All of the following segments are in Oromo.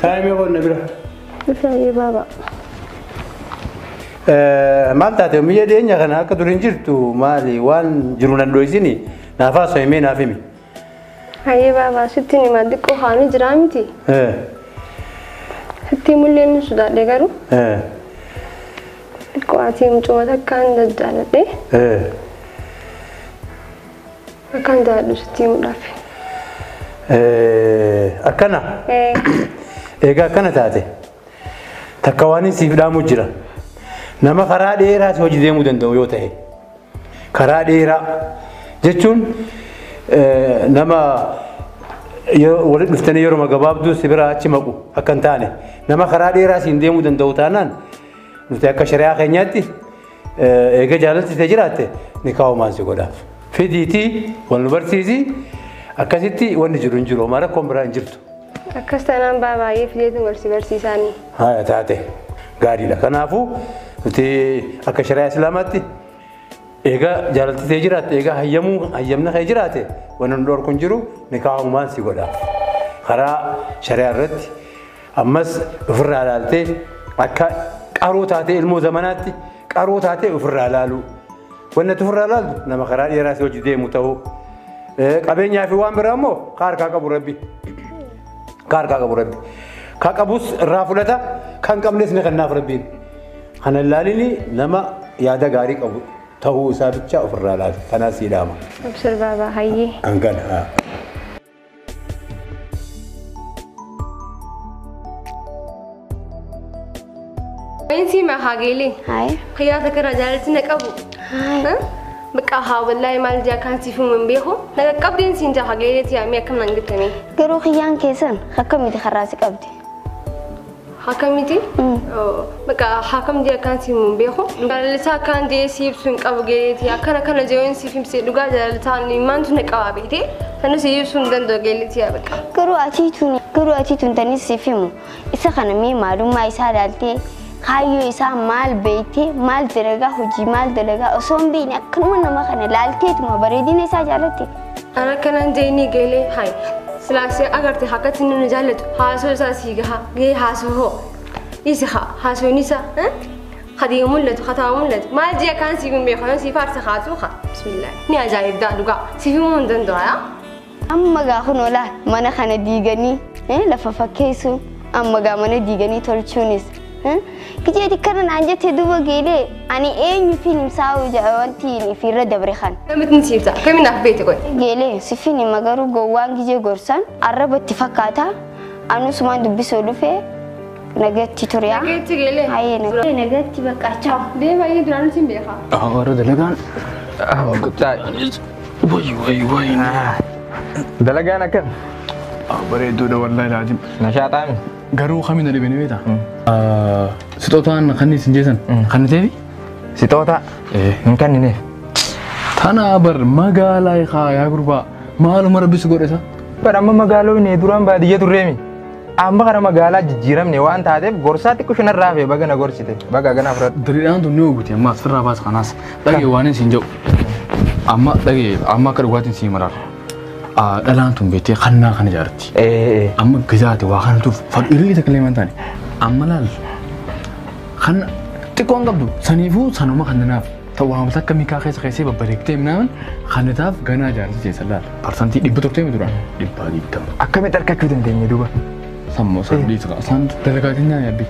تايم يقول نبرة فاي بابا ما تاتي مية دين يا خنا كدرين جرتو مالي وان جرونا دويسيني نافاس يمين نافمي هاي بابا ستني ما دكو خاني جرامتي ستي ملين سودا دغارو كواتي مچوتا كان دجالتي كان دالو ستي مدافي أكنا إيجا كنا تاتي تكواني سيفدا مجرا نما خرا ديرا سوجي ديمو دندو يوته خرا ديرا جتون نما ولد نفتني يوم جباب دو سبرا أشمعو أكنتاني نما خرا ديرا سينديمو دندو تانان نفتح كشريعة خنياتي إيجا جالس تجراته نكاو ما سيقولا في ديتي ونبرسيزي أكاسيتي ونجرون جرو مارا كومبران جرتو أكستنا بابا يفيدين ورسي ساني هاي تاتي غادي لك نافو تي أكشريعة سلامتي إيجا جالس تجرات إيجا هيمنا هجراته ونندور كنجرو نكاو ما سيقولا خرا شريعة رد أمس فرع لالتي أكا قروتاتي المو زماناتي قروتاتي وفرع لالو ونتفرع لالو نما خرا يراس وجدي متو قبينيا في وان برامو كاركا كبربي كاكابوس رافلتا كان قمنس نخنا فربين خنا لاليني لما يادا غاري قبو تهو سابچا افرالات كنا سيداما ابشر بابا هاي انقل انتي ما حاجيلي هاي خياتك رجالتنا قبو ها بقى ها والله ما الجا كان سيفو من بيخو نغا قبدين سينجا حاجيلتي يا مي كم نغتمي قرو خيان كيسن حكمتي خراسي قبدي حكمتي بقى حكم دي كان سيفو من بيخو لسا كان دي سيف سن قبغيتي كان جوين سيفم سي دغا جالتاني مانتو نقابيتي تنو سيف سن دندو غيلتي يا بقى قرو اتيتون تني سيفمو اسا خنا مي معلوم ما يسالالتي خايو إسا مال بيتي مال درجة هجي مال درجة أصلا بيني أكنون ما خنا لالتيت ما بريدين إسا جالتي أنا كان جيني قالي هاي سلاسي أقرتي حكت إنه نجالت هاسو ساسيجها جي هاسو هو يسخا هاسو نسا خدي مولد خطا مولد ما جي كان سيفون بيخون سيفار سخاتوخا بسم الله ني أجايب دادوكا سيفون دندوها أما جاهون ولا ما نخنا ديجاني لففكيسو أما جا ما نديجاني تورتشونيس كجيت كرن عنجت دوبا جيلي أنا إيه فيلم ساوي جوانتي في رد بريخان كم تنسيبتا كم نحبيتك كوي جيلي سفيني مغارو جوان جي غورسان عرب اتفاقاتا أنا سمان دبي سولفه نجت توريا نجت جيلي هاي نجت بقى تشاو ده ما يدرون سيمبيها أغارو دلقان وي دلقان أكن بريدو ده والله لازم نشاط عامل قرو خمينة اللي بينويتا ستوتان خني سنجيسن خني تبي ستوتا ممكن نيه تانا بر مقالا يا غربا مالو مربي سغوريسا برام مقالو ني دوران باديه تريمي أما كنا مقالا جيرام نيوان تادي غورساتي كوشنا رافي بغنا غورسيتي بغا غنا فرد دريان تو نيو غوتي ما سرا باس خناس دغي وانين سينجو اما كدغواتين سيمرار دلانتون بيتي خنا خنا جارتي اما غزاتي واخنتو فديري تكليمان تاني اما لال خنا تكون قبدو سنيفو سنوما خنناف توهم تكمي كاخيس خيسي ببريكتي منامن خنتاف غنا جارتي سلال برسنتي ديبتورتي مدوران ديبادي تام اكمي تركاكو دندي دوبا سمو سدي سان دلغاتينيا يابي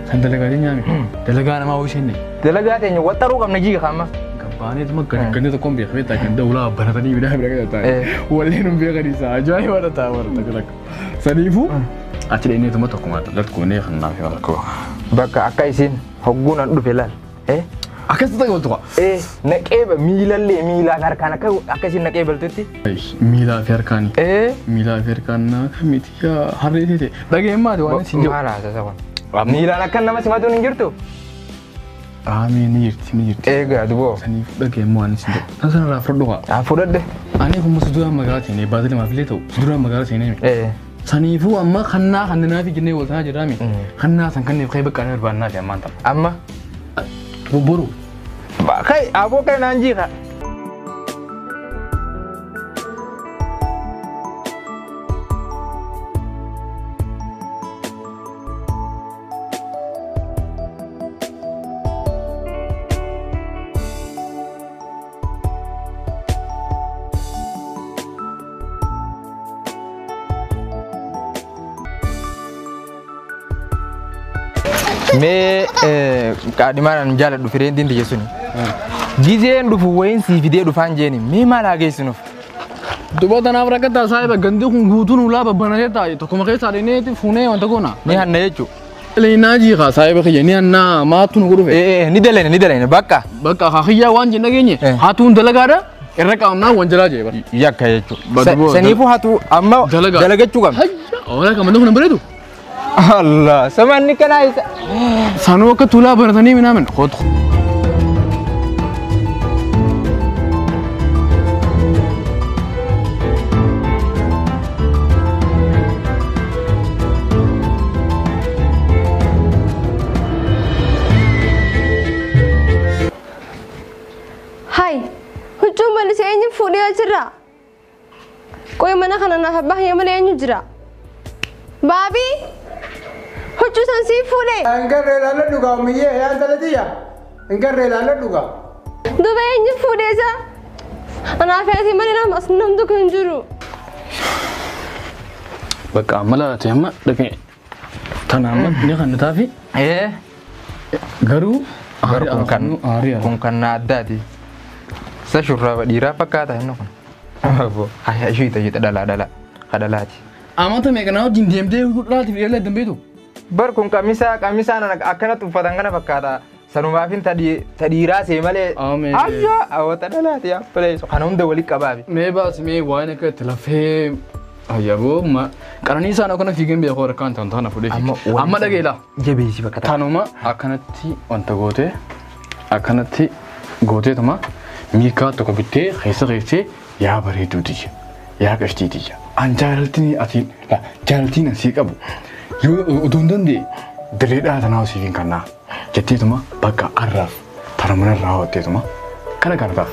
سان دلغاتينيا مي دلغانا ما وشيني دلغاتينيا وترو كم نجي خاما بانيت ما كان تكون بيخبيت لكن دولة برتني بده بركة تاني ولينهم بيغني ساجاي ولا تاور تقولك سنيفو أتري إني تما تكون لا تكوني خلنا في بالكوا بقى أكايسين هجونا نقول أكاس تقول تقول نكيب ميلا فيركان أكايسين نكيب التوتي ميلا فيركان ميلا فيركان كميت يا هريتي لكن ما تقول نسيجو ما لا تسوى ميلا نكان نما سمعتوا نجرتو نيرت قاعد بو سني دغه مو ان سند انا رافردوا افرد اني كم مسدوا مغاتي ني بادل ما فيلتو سدوا مغاتي ني سني فو اما خنا في جني وتا جرامي خنا سن كن خي بقى نربانا في امانتا اما بورو خي ابو كان انجيخا Me kaadimaan an jaaladhu fireentiin tiyya suni. Gizeen dhufu wayin sii fidee dhufaan jeeni mee maal haa geessinuuf? Duba tanaaf rakkataa saahiba gandi kun guutuun ulaa babbanatee taa'e tokkuma keessaa dheeneeti fuunee wanta goona. Ni hanna jechuudha. Leenaa jiikaa saahiba kiyya ni hannaa maatu nu godhufe. Ni dalene bakka. Bakka hakhiyyaa waan jenna geenye haatuun dalagaadha irra qaamnaa wanjalaa jee bara. Yakka jechuudha. Saniifuu haatu amma dalagachuu qabna. Oolaa qamadoo kun bareedu. Allah samanni kanaa isa. Sanuu akka tulaa baratanii minaamin hootu. Huccuu malee eenyu fuudhee jira? Qoy mana kana naaf baay'ee malee eenyu jira? Baabii huccuu san sii fuudhee? Engarree ilaalee dhugaa miyyee yaa intalatiyya. Engarree ilaalee dhugaa. Duuba eenyu fuudhee isa? Anaaf ati malee nama as namtu kan jiru. Bakka amma laate amma dhaqee tan amma ni kan taafi. Garuu kun kan addaati. Sashurraa dhiiraa fakkaata inni kun. Haa ishee itti dhalalaati. Amata meeqanaa wajjin deemtee laatiif dheeraa dambeetu. Bar kun qamisaan akkanatti uffatan kana fakkaata. Sanumaafin tadhiiraa see malee. Ayyaa hawwata dhalaati yaappalee kana hunda walitti qabaabi. Mee baasi mee waan akka itti lafee ayyaboo qaranii isaan akkana fiigeen beekoo rakkaan ta'an ta'an fuudhee fiige. Amma dhageela. Jabeessi bakka ta'a. Tanuma akkanatti wanta gootee akkanatti gooteetuma. Miikaa tokko bittee keessee yaa bareedduu tiyya yaa qashtii tiyya an jaalaltiin asii qabu yoo utuun dandee direedhaa tanaa siifin kannaa jetteetuma bakka arraaf tara manarraa hawwatteetuma kana taaf.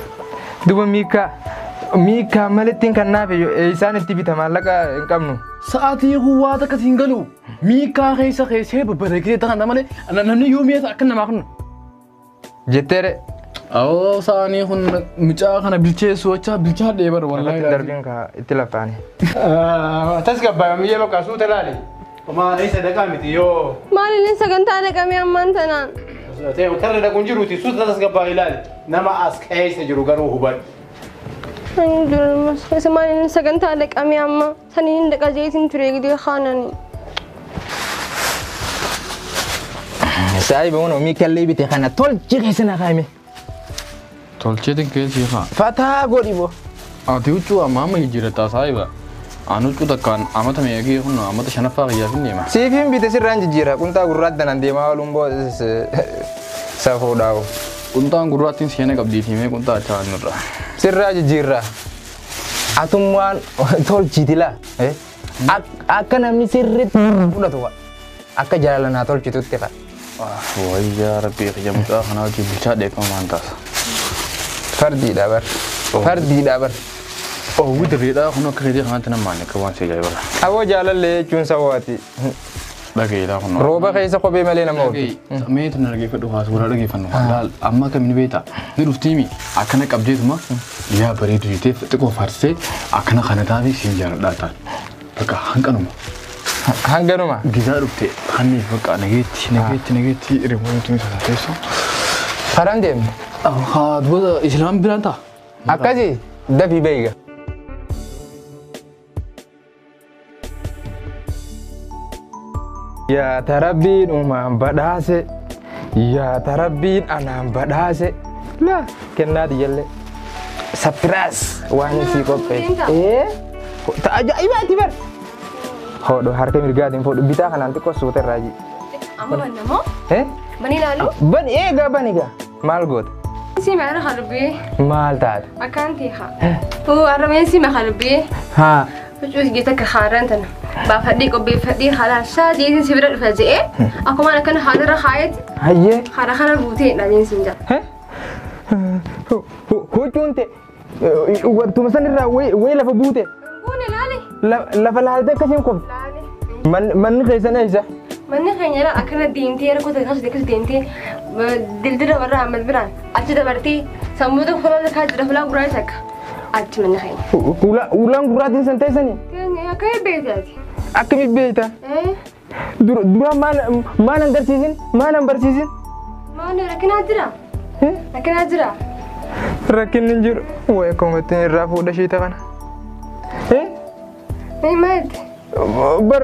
Duba miikaa malittiin kannaaf isaan itti bita maallaqa hin qabnu. Sa'aatii waa takka siin galu miikaa keessee babbareekitee takan malee namni yoo mi'eessa akka namaa kennu. Jetteere. Awoo saanii kun mucaa kana bilcheessu wachaa bilchaa dheebar wallahi. Darbiin ka itti lafaani. Tas gabbaa miyyee bakka suuta laale. Kuma isa dhaqaa miti yoo. Maaliin sagantaa dhaqamee ammaan tanaan? Karra dhaquun jiruuti suuta tas gabbaa ilaali. Nama as keessa jiru garuu hubadhu. Isa maaliin sagantaa dhaqamee amma saniin dhaqa jeetiin ture gidee kaananii. Saayiba waan miikallee bite kana tolchi keessa na kaa'ime. Tolcheetiin keessi haa. Fataa godhi boo. Ati huccuu amma hijjiirrataa saayiba. Aan huccuu takkaan amata meeqii kun amata shanaffaa qiyyaaf hin deema. Siifin bite sirraan jijjiirra qunxaa gurraatti nan deemaa ooluun boo safuudhaawu. Qunxaan gurraattiin seena qabdiitii mee qunxaa achaa nurra. Sirraa jijjiirra. Atummaan tolchiti laa. Akka namni sirriitti fudhatu akka jaalalaa tolchitutti qaba. Wayyaa rabbii qiyya mucaa kanaa wajjin bilchaa dheekkamaan taasa. Fardiidha bar. Fardiidha bar. Oh dirreedhaa kun akka keetii kanatti namaan akka waan si ajaa'ibaa. Awoo jaalallee jechuun sawaati. Dhageedhaa kun. Rooba keessa kophee malee nama oolchu. Meetu na dhageeffadhu haasuu irraa dhageeffannu. Laal amma akka inni beektaa ni dhuftiimi akkana qabdeetuma yaa bareedu jettee xiqqoo faarsee akkana kana taa'ee siin jaaladhaa ta'a. Bakka hanqanuma. Hanganuma. Gizaa dhufte hanni bakka nageetti remoontuu isa taateessu. Karaan deemne. Haa duba islaam biraan ta'a. Akkasii dafii beeyga. Yaa tarabbiin uumaan badhaase. Yaa tarabbiin anaan badhaase. Laa kennaati jallee. Sapiraas waan isii qopheesse. Ajaa'ibaati bar. Hodho harka mirgaatiin fudhu bitaa kanaan xiqqoo suuta irraa ji. Amma banna moo? Bani ilaalu? Bani eegaa banigaa maal goota? Si maara qalbii. Maal taate? Akkaan teeha. Arrameen si ma qalbii. Haa. Huccuu geeta ka haaraan tana. Baafadhii qopheeffadhii haala shaajeetiin si bira dhufa je'ee akkuma akkana haalarra haayeti. Hayyee. Haala kana guutee dhaabeen siin jala. Huccuun ta'e wattuma sanirraa wayii lafa buute. Buune laale. Lafa laaltee akkasiin qofti. Laale. Manni keessan eessa? Manni keenya akkana deemtee rakkoo akkas deemtee dildira warra amal biraan achi dabartee sammuuta fuula kaa jira fuulaan gurraacha akka achi manni keenya. Ulaan gurraatiin san teessanii? Akka beektaati. Akkamitti beekta? Dura maal agarsiisin? Maal barsiisin? Maani rakkinaa jira? Rakkinaa jira? Rakkinni hin jiru. Wayi koomatti irraa fuudha shiita kana. Maati? Bar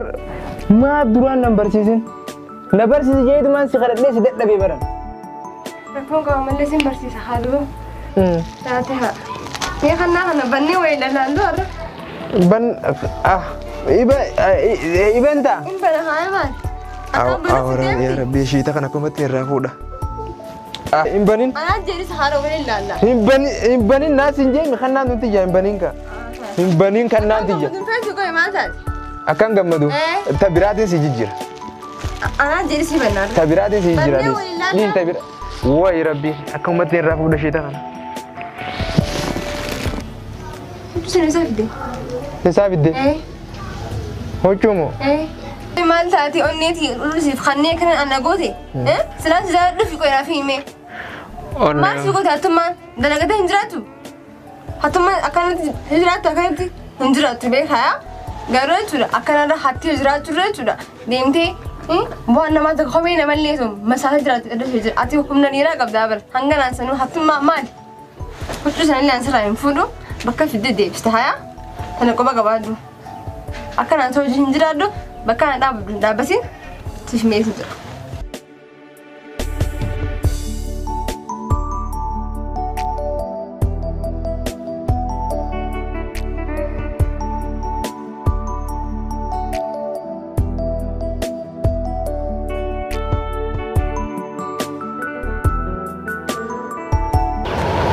maa duraan nan barsiisin? Na barsiisi jeetumaan si kadhadhee si dadhabee baran. Rakkoon qaba mallee sin barsiisa haa duba. Taate haa. Mee kannaa kana bannee wayii dhalaallu har'a. Ibenta? Ibenta haa maal? Awara yaa rabbi shiita kana koomatti irraa fuudha. Imbanin? Anaa jedhis haadha waliin ilaalla. Imbanin naas hin jeemi kan naan nuti ijaa imbanin ka. Imbanin kan naan tijja. Feesu goe maal taate? Akkan gammadu. Ta biraatiin si jijjira. Anaa jedhis hibannaadha. Ta biraatiin si jijjira. Niin ta bira. Wayi rabbi akka ummatti irraa fuudha shiita kana. Sin isaa fidde? Isaa fidde? Hochuumoo? Maal taate onneeti ulisiif kannee kana anna goote? Silaan si jaalladhu fi qoyraa fi himee. Maal si goote hattummaan dalagata hin jiraatu? Hattummaan akkanatti hin jiraattu akkanatti hin jiraattu beekaa? Garuu jechuudha akkanarra hatti jiraachuu irra jechuudha deemtee bu'aan namaa tokko kophee namallee sun masaasa jiraatu irra jira ati humna dhiiraa qabdaa bara hanga naan sanuu hattummaa maali? Huccuu sanillee ansirraa hin fuudhu bakka fidde deebiste hayaa kana qoba qabaadhu. Akka naan hojii hin jiraadhu bakka na dhaabbatiin siif meeshaa jira.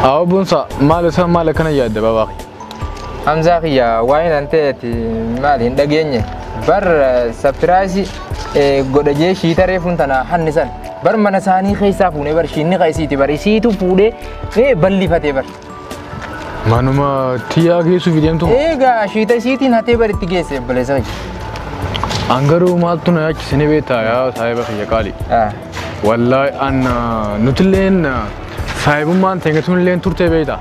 أو بنصا مال سام مال كنا ياد باباقي Hamza khiya waa'in anteeti maali hin dhageenye bar sapiraasi godhajee shiita reefuun tana hannisan bar mana isaanii keessaa fuunee bar shiinni qaisiiti bar isiitu fuudhee ballifatee bar. Manuma tiyaa geessuuf deemtu. Egaa shiita isiitiin hatee bar itti geesse baleessa hojii. Angaruu maaltu na yaachisanii beektaa yaa saahiba kiyya qaali. Wallaahi an nutilleen saahibummaan teengatuun illeen turtee beektaa.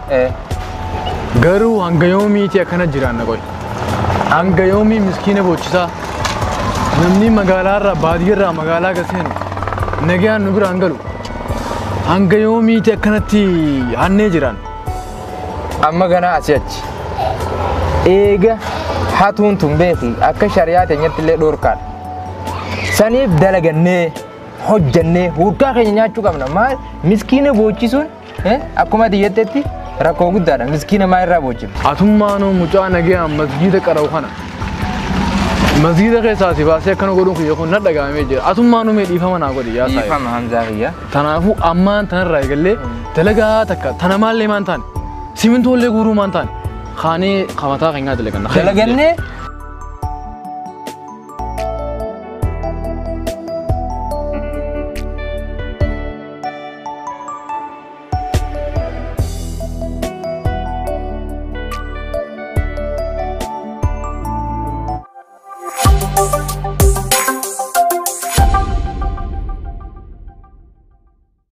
Garuu hanga yoomiiti akkana jiraan na qoy. Hanga yoomii miskiina boochisaa. Namni magaalaarraa baadiyyaarraa magaalaa gaseenu nagaan nu biraan galu. Hanga yoomiiti akkanatti hannee jiraan. Amma ganaa asii achi. Eega hatuun tun beeki akka shari'aa teenyatti illee dhoorkaadha. Saniif dalagannee hojjannee hurkaa keenya nyaachuu qabna. Maal miskiina boochisuun akkuma xiyyeettetti rakkoo guddaadha. Miskiina maa irraa boochina? Atummaanoo mucaa nagaa masjiida qara'u kana. Masjiida keessaa si baasee akkana godhuun kiyya kun na dhagahamee jira. Atummaanoo mee dhiifama naa godhi yaa saayi. Dhiifama Hamzaa kiyya. Kanaafuu ammaan tanarraa eegallee dalagaa takka tana maallee maan taane simintoolee guuruu maan taane kaanee kamataa keenyaa dalaganna. Dalagannee